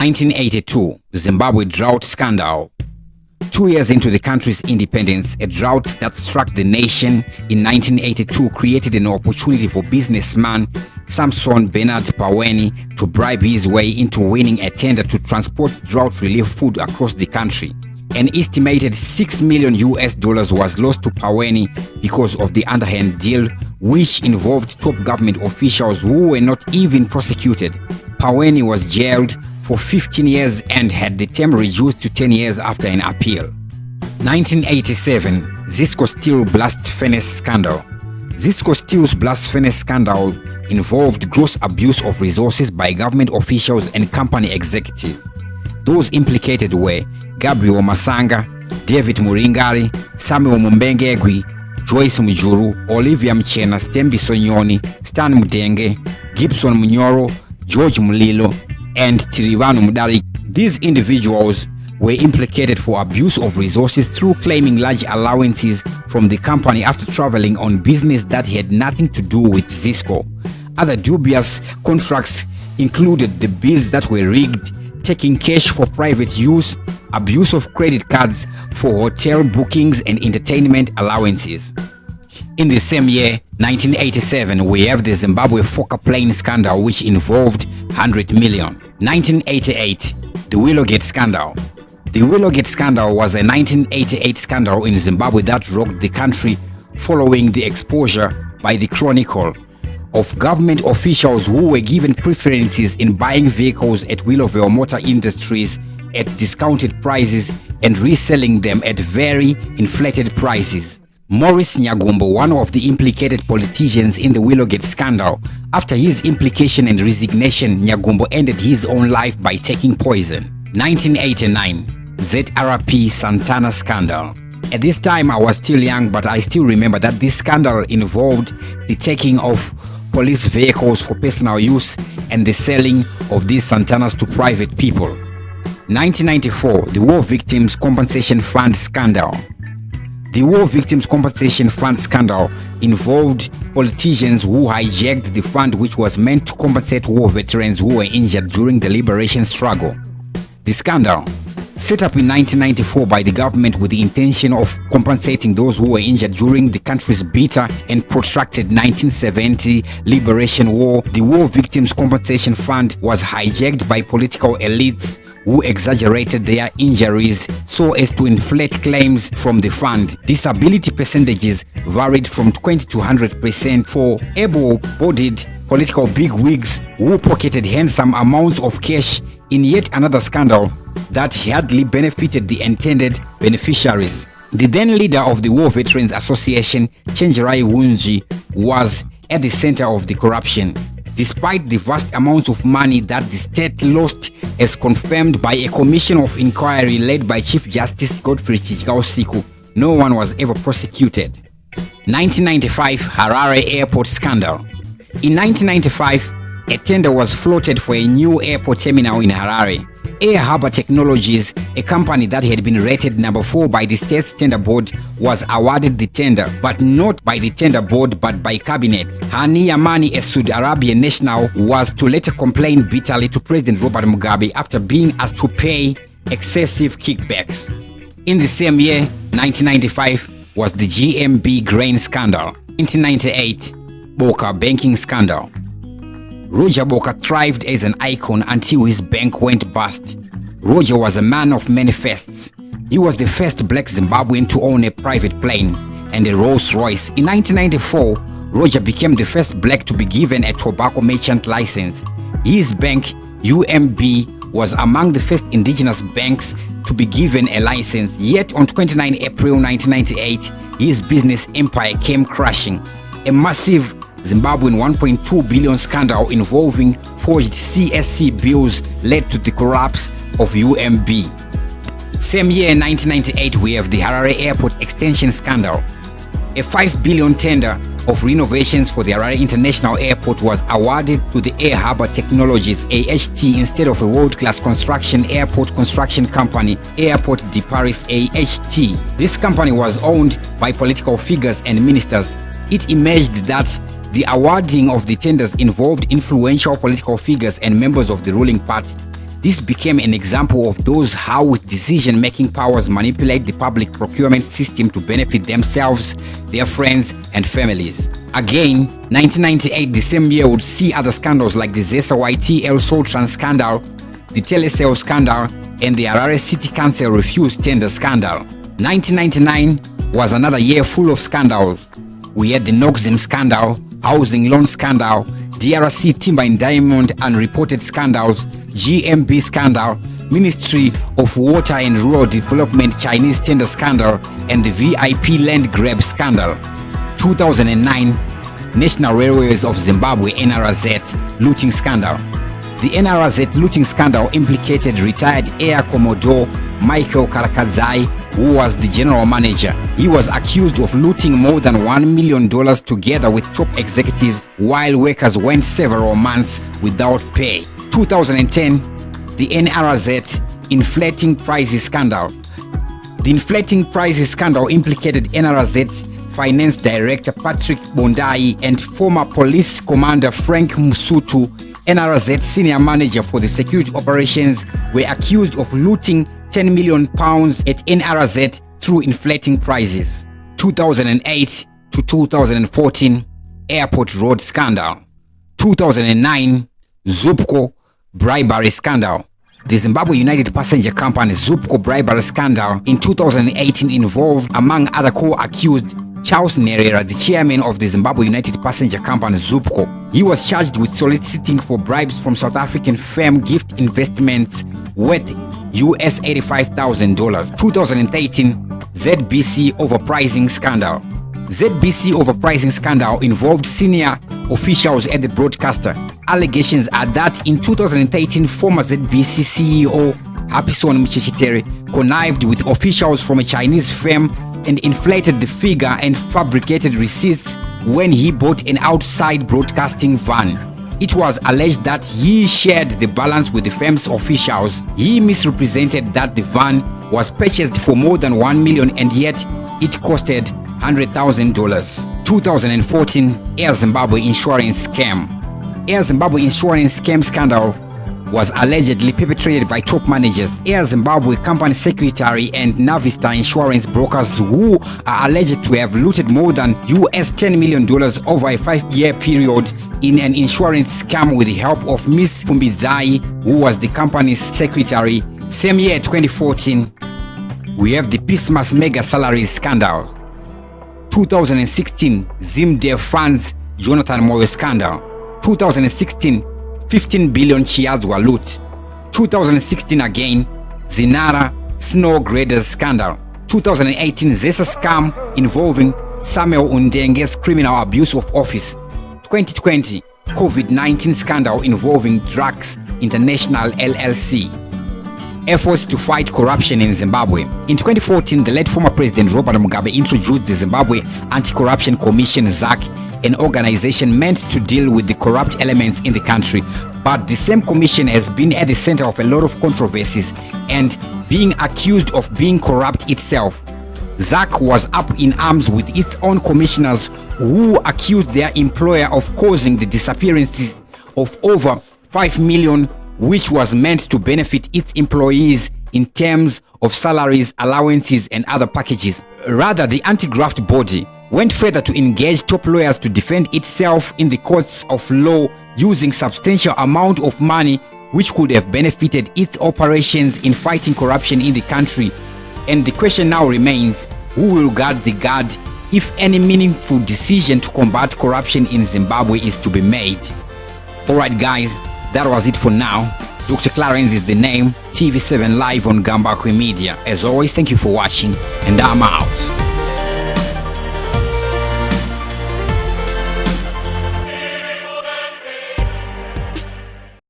1982, Zimbabwe drought scandal. 2 years into the country's independence, a drought that struck the nation in 1982 created an opportunity for businessman Samson Bernard Paweni to bribe his way into winning a tender to transport drought relief food across the country. An estimated $6 million was lost to Paweni because of the underhand deal, which involved top government officials who were not even prosecuted. Paweni was jailed for 15 years and had the term reduced to 10 years after an appeal. 1987, Zisco Steel Blast Furnace Scandal. Zisco Steel's blast furnace scandal involved gross abuse of resources by government officials and company executives. Those implicated were Gabriel Masanga, David Muringari, Samuel Mumbengegwi, Joyce Mujuru, Olivia Mchena, Stembi Sonyoni, Stan Mudenge, Gibson Munyoro, George Mulilo, and Tirivanu Mudari. These individuals were implicated for abuse of resources through claiming large allowances from the company after traveling on business that had nothing to do with Zisco. Other dubious contracts included the bills that were rigged, taking cash for private use, abuse of credit cards for hotel bookings and entertainment allowances. In the same year, 1987, we have the Zimbabwe Fokker plane scandal, which involved 100 million. 1988, the Willowgate scandal. The Willowgate scandal was a 1988 scandal in Zimbabwe that rocked the country following the exposure by the Chronicle of government officials who were given preferences in buying vehicles at Willowvale Motor Industries at discounted prices and reselling them at very inflated prices. Maurice Nyagumbo, one of the implicated politicians in the Willowgate scandal, after his implication and resignation, Nyagumbo ended his own life by taking poison. 1989, ZRP Santana scandal. At this time I was still young, but I still remember that this scandal involved the taking of police vehicles for personal use and the selling of these Santanas to private people. 1994, the War Victims Compensation Fund scandal. The War Victims Compensation Fund scandal involved politicians who hijacked the fund, which was meant to compensate war veterans who were injured during the liberation struggle. The scandal, set up in 1994 by the government with the intention of compensating those who were injured during the country's bitter and protracted 1970 liberation war, the War Victims Compensation Fund was hijacked by political elites who exaggerated their injuries so as to inflate claims from the fund. Disability percentages varied from 20 to 100% for able-bodied political bigwigs who pocketed handsome amounts of cash in yet another scandal that hardly benefited the intended beneficiaries. The then leader of the War Veterans Association, Chenjerai Wunji, was at the center of the corruption. Despite the vast amounts of money that the state lost, as confirmed by a commission of inquiry led by Chief Justice Godfrey Chijikausiku, no one was ever prosecuted. 1995 Harare Airport scandal. In 1995, a tender was floated for a new airport terminal in Harare. Air Harbor Technologies, a company that had been rated number 4 by the state's tender board, was awarded the tender, but not by the tender board but by cabinet. Hani Yamani, a Saudi Arabian national, was to later complain bitterly to President Robert Mugabe after being asked to pay excessive kickbacks. In the same year, 1995, was the GMB grain scandal. 1998, Boka banking scandal. Roger Boka thrived as an icon until his bank went bust. Roger was a man of many firsts. He was the first black Zimbabwean to own a private plane and a Rolls Royce. In 1994, Roger became the first black to be given a tobacco merchant license. His bank, UMB, was among the first indigenous banks to be given a license. Yet on 29 April 1998, his business empire came crashing. A massive Zimbabwean 1.2 billion scandal involving forged CSC bills led to the collapse of UMB. Same year, 1998, we have the Harare Airport extension scandal. A 5 billion tender of renovations for the Harare International Airport was awarded to the Air Harbor Technologies AHT instead of a world-class airport construction company, Airport de Paris AHT. This company was owned by political figures and ministers. It emerged that the awarding of the tenders involved influential political figures and members of the ruling party. This became an example of those how with decision-making powers manipulate the public procurement system to benefit themselves, their friends, and families. Again, 1998, the same year, would see other scandals like the Zesa YTL Soltran scandal, the Telecel scandal, and the Harare City Council refused tender scandal. 1999 was another year full of scandals. We had the Noxim scandal, housing loan scandal, DRC timber and diamond unreported scandals, GMB scandal, Ministry of Water and Rural Development Chinese tender scandal, and the VIP land grab scandal. 2009 National Railways of Zimbabwe NRZ looting scandal. The NRZ looting scandal implicated retired Air Commodore Michael Karakadzai, who was the general manager. He was accused of looting more than $1 million together with top executives while workers went several months without pay. 2010, the NRZ inflating prices scandal. The inflating prices scandal implicated NRZ Finance Director Patrick Bondai and former police commander Frank Musutu. NRZ senior manager for the security operations were accused of looting £10 million at NRZ through inflating prices. 2008 to 2014 Airport Road scandal. 2009 Zupco bribery scandal. The Zimbabwe United Passenger Company Zupco bribery scandal in 2018 involved, among other co-accused, Charles Nerera, the chairman of the Zimbabwe United Passenger Company Zupco. He was charged with soliciting for bribes from South African firm Gift Investments worth US $85,000. 2013 ZBC overpricing scandal. ZBC overpricing scandal involved senior officials at the broadcaster. Allegations are that in 2013 former ZBC CEO Hapison Mchechitere connived with officials from a Chinese firm and inflated the figure and fabricated receipts when he bought an outside broadcasting van. It was alleged that he shared the balance with the firm's officials. He misrepresented that the van was purchased for more than $1 million and yet it costed $100,000. 2014 Air Zimbabwe insurance scam. Air Zimbabwe insurance scam scandal was allegedly perpetrated by top managers, Air Zimbabwe company secretary and Navista insurance brokers, who are alleged to have looted more than US $10 million over a 5-year period in an insurance scam with the help of Ms. Fumbidzai, who was the company's secretary. Same year, 2014, we have the Pismas mega salaries scandal. 2016 Zimdev funds Jonathan Moyo scandal. 2016 15 billion shares were looted. 2016 again, Zinara snow graders scandal. 2018 Zesa scam involving Samuel Undenge's criminal abuse of office. 2020 COVID-19 scandal involving Drugs International LLC. Efforts to fight corruption in Zimbabwe. In 2014, the late former President Robert Mugabe introduced the Zimbabwe Anti-Corruption Commission (ZAC), an organization meant to deal with the corrupt elements in the country. But the same commission has been at the center of a lot of controversies and being accused of being corrupt itself. ZAC was up in arms with its own commissioners who accused their employer of causing the disappearances of over 5 million, which was meant to benefit its employees in terms of salaries, allowances, and other packages. Rather, the anti-graft body went further to engage top lawyers to defend itself in the courts of law using substantial amount of money which could have benefited its operations in fighting corruption in the country. And the question now remains, who will guard the guard if any meaningful decision to combat corruption in Zimbabwe is to be made? Alright guys, that was it for now. Dr. Clarence is the name, TV7 live on Gambakwe Media. As always, thank you for watching and I'm out.